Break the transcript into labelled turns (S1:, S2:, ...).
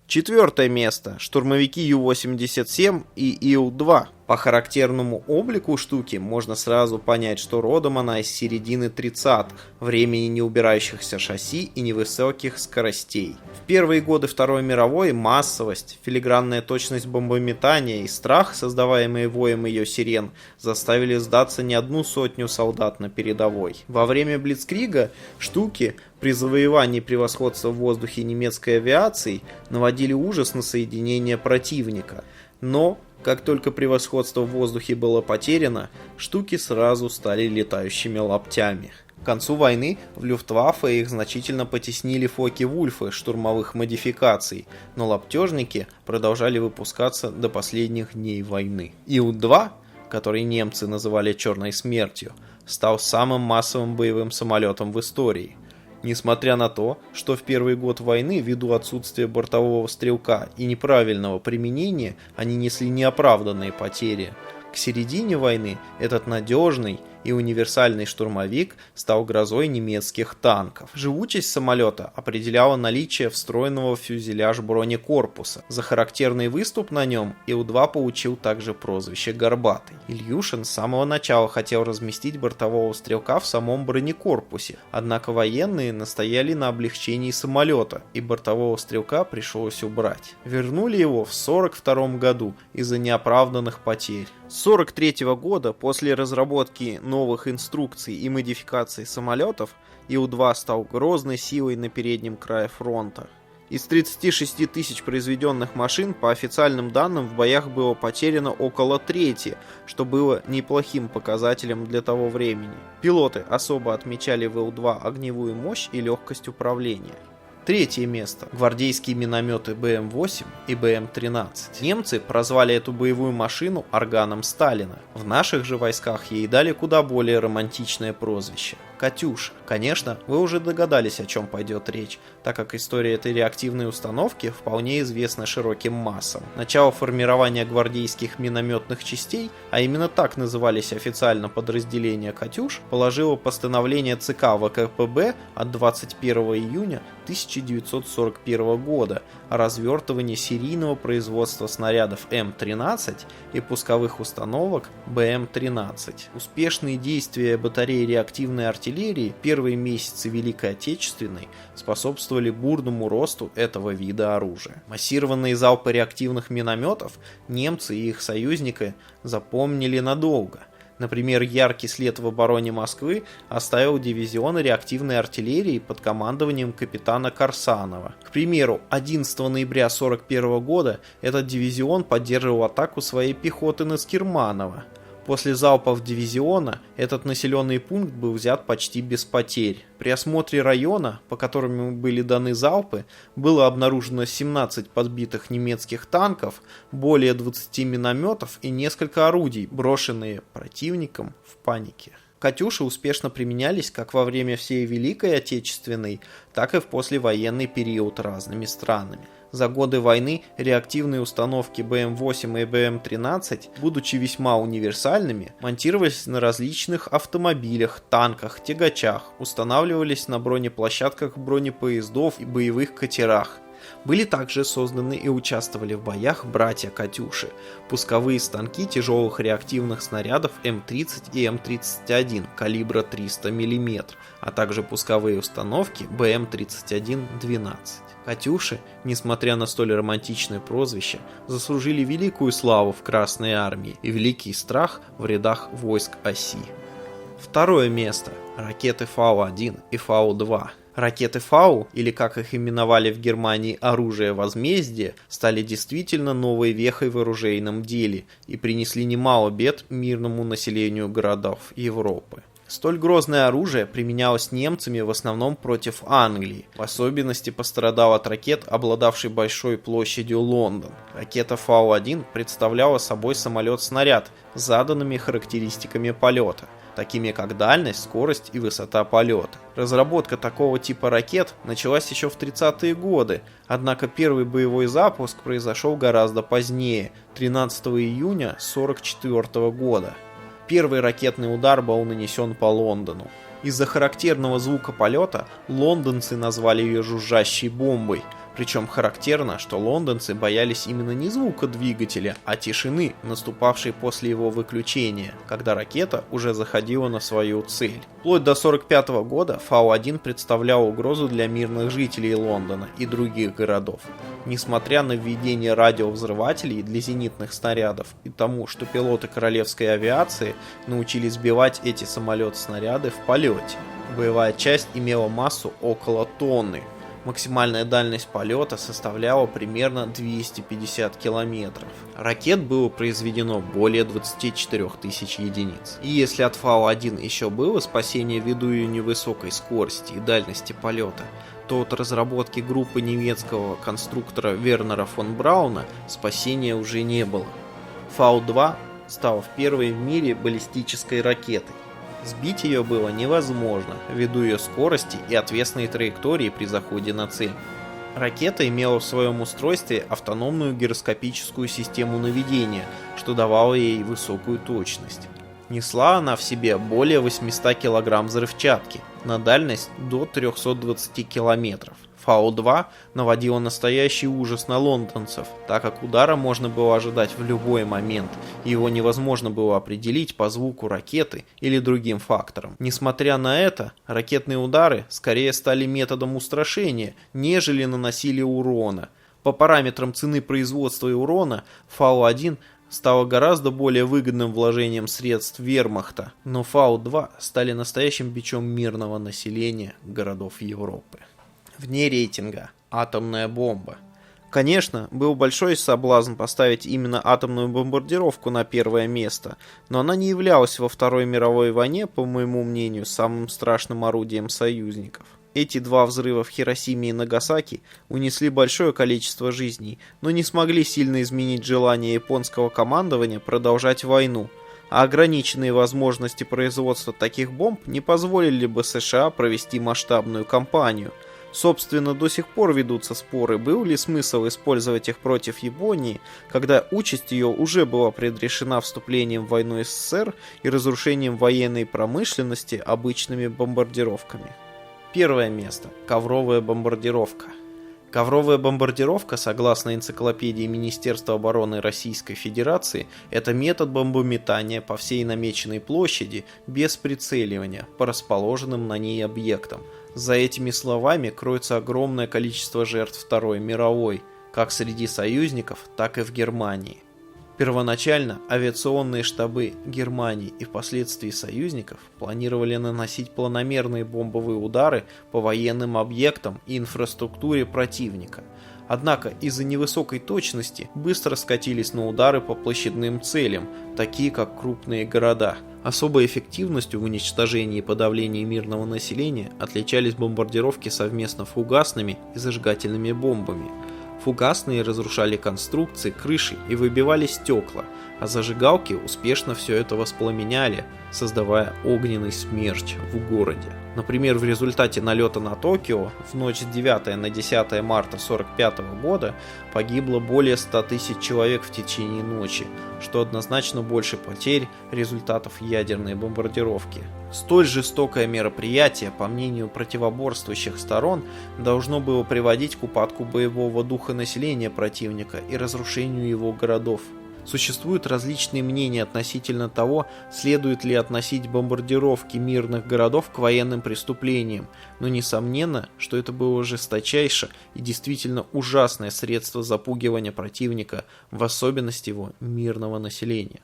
S1: Четвертое место. Штурмовики Ю-87 и Ил-2. По характерному облику штуки можно сразу понять, что родом она из середины 30-х, времени неубирающихся шасси и невысоких скоростей. В первые годы Второй мировой массовость, филигранная точность бомбометания и страх, создаваемые воем ее сирен, заставили сдаться не одну сотню солдат на передовой. Во время Блицкрига штуки при завоевании превосходства в воздухе немецкой авиации наводили ужас на соединение противника. Но как только превосходство в воздухе было потеряно, штуки сразу стали летающими лаптями. К концу войны в Люфтваффе их значительно потеснили Фокке-Вульфы штурмовых модификаций, но лаптежники продолжали выпускаться до последних дней войны. Ил-2, который немцы называли «Черной смертью», стал самым массовым боевым самолетом в истории. Несмотря на то, что в первый год войны, ввиду отсутствия бортового стрелка и неправильного применения, они несли неоправданные потери, к середине войны этот надежный и универсальный штурмовик стал грозой немецких танков. Живучесть самолета определяла наличие встроенного в фюзеляж бронекорпуса. За характерный выступ на нем Ил-2 получил также прозвище «Горбатый». Ильюшин с самого начала хотел разместить бортового стрелка в самом бронекорпусе, однако военные настояли на облегчении самолета, и бортового стрелка пришлось убрать. Вернули его в 1942 году из-за неоправданных потерь. С 1943 года, после разработки новых инструкций и модификаций самолетов, Ил-2 стал грозной силой на переднем крае фронта. Из 36 тысяч произведенных машин, по официальным данным, в боях было потеряно около трети, что было неплохим показателем для того времени. Пилоты особо отмечали в Ил-2 огневую мощь и легкость управления. Третье место. Гвардейские минометы БМ-8 и БМ-13. Немцы прозвали эту боевую машину органом Сталина. В наших же войсках ей дали куда более романтичное прозвище – «Катюша». Конечно, вы уже догадались, о чем пойдет речь, так как история этой реактивной установки вполне известна широким массам. Начало формирования гвардейских минометных частей, а именно так назывались официально подразделения «Катюш», положило постановление ЦК ВКПБ от 21 июня 1941 года о развертывании серийного производства снарядов М-13 и пусковых установок БМ-13. Успешные действия батареи реактивной артиллерии первые месяцы Великой Отечественной способствовали бурному росту этого вида оружия. Массированные залпы реактивных минометов немцы и их союзники запомнили надолго. Например, яркий след в обороне Москвы оставил дивизион реактивной артиллерии под командованием капитана Корсанова. К примеру, 11 ноября 1941 года этот дивизион поддерживал атаку своей пехоты на Скирманово. После залпов дивизиона этот населенный пункт был взят почти без потерь. При осмотре района, по которому были даны залпы, было обнаружено 17 подбитых немецких танков, более 20 минометов и несколько орудий, брошенные противником в панике. «Катюши» успешно применялись как во время всей Великой Отечественной, так и в послевоенный период разными странами. За годы войны реактивные установки БМ-8 и БМ-13, будучи весьма универсальными, монтировались на различных автомобилях, танках, тягачах, устанавливались на бронеплощадках бронепоездов и боевых катерах. Были также созданы и участвовали в боях братья «Катюши», пусковые станки тяжелых реактивных снарядов М-30 и М-31 калибра 300 мм, а также пусковые установки БМ-31-12. «Катюши», несмотря на столь романтичное прозвище, заслужили великую славу в Красной армии и великий страх в рядах войск оси. Второе место. Ракеты Фау-1 и Фау-2. Ракеты Фау, или как их именовали в Германии оружие возмездия, стали действительно новой вехой в оружейном деле и принесли немало бед мирному населению городов Европы. Столь грозное оружие применялось немцами в основном против Англии. В особенности пострадал от ракет, обладавший большой площадью Лондон. Ракета Фау-1 представляла собой самолет-снаряд с заданными характеристиками полета, такими как дальность, скорость и высота полета. Разработка такого типа ракет началась еще в 30-е годы, однако первый боевой запуск произошел гораздо позднее, 13 июня 1944 года. Первый ракетный удар был нанесен по Лондону. Из-за характерного звука полета лондонцы назвали ее «жужжащей бомбой». Причем характерно, что лондонцы боялись именно не звука двигателя, а тишины, наступавшей после его выключения, когда ракета уже заходила на свою цель. Вплоть до 1945 года Фау-1 представлял угрозу для мирных жителей Лондона и других городов. Несмотря на введение радиовзрывателей для зенитных снарядов и тому, что пилоты королевской авиации научились сбивать эти самолеты-снаряды в полете. Боевая часть имела массу около тонны. Максимальная дальность полета составляла примерно 250 километров. Ракет было произведено более 24 тысяч единиц. И если от Фау-1 еще было спасение ввиду ее невысокой скорости и дальности полета, то от разработки группы немецкого конструктора Вернера фон Брауна спасения уже не было. Фау-2 стала первой в мире баллистической ракетой. Сбить ее было невозможно, ввиду ее скорости и отвесной траектории при заходе на цель. Ракета имела в своем устройстве автономную гироскопическую систему наведения, что давало ей высокую точность. Несла она в себе более 800 кг взрывчатки, на дальность до 320 км. Фау-2 наводила настоящий ужас на лондонцев, так как удара можно было ожидать в любой момент, и его невозможно было определить по звуку ракеты или другим факторам. Несмотря на это, ракетные удары скорее стали методом устрашения, нежели наносили урона. По параметрам цены производства и урона, Фау-1 стало гораздо более выгодным вложением средств вермахта, но Фау-2 стали настоящим бичом мирного населения городов Европы. Вне рейтинга атомная бомба. Конечно, был большой соблазн поставить именно атомную бомбардировку на первое место, но она не являлась во Второй мировой войне, по моему мнению, самым страшным орудием союзников. Эти два взрыва в Хиросиме и Нагасаки унесли большое количество жизней, но не смогли сильно изменить желание японского командования продолжать войну, а ограниченные возможности производства таких бомб не позволили бы США провести масштабную кампанию. Собственно, до сих пор ведутся споры, был ли смысл использовать их против Японии, когда участь ее уже была предрешена вступлением в войну СССР и разрушением военной промышленности обычными бомбардировками. Первое место. Ковровая бомбардировка. Ковровая бомбардировка, согласно энциклопедии Министерства обороны Российской Федерации, это метод бомбометания по всей намеченной площади без прицеливания по расположенным на ней объектам. За этими словами кроется огромное количество жертв Второй мировой, как среди союзников, так и в Германии. Первоначально авиационные штабы Германии и впоследствии союзников планировали наносить планомерные бомбовые удары по военным объектам и инфраструктуре противника. Однако из-за невысокой точности быстро скатились на удары по площадным целям, такие как крупные города. Особой эффективностью в уничтожении и подавлении мирного населения отличались бомбардировки совместно фугасными и зажигательными бомбами. Фугасные разрушали конструкции, крыши и выбивали стекла, а зажигалки успешно все это воспламеняли, создавая огненный смерч в городе. Например, в результате налета на Токио в ночь с 9 на 10 марта 1945 года погибло более 100 тысяч человек в течение ночи, что однозначно больше потерь результатов ядерной бомбардировки. Столь жестокое мероприятие, по мнению противоборствующих сторон, должно было приводить к упадку боевого духа населения противника и разрушению его городов. Существуют различные мнения относительно того, следует ли относить бомбардировки мирных городов к военным преступлениям, но несомненно, что это было жесточайшее и действительно ужасное средство запугивания противника, в особенности его мирного населения.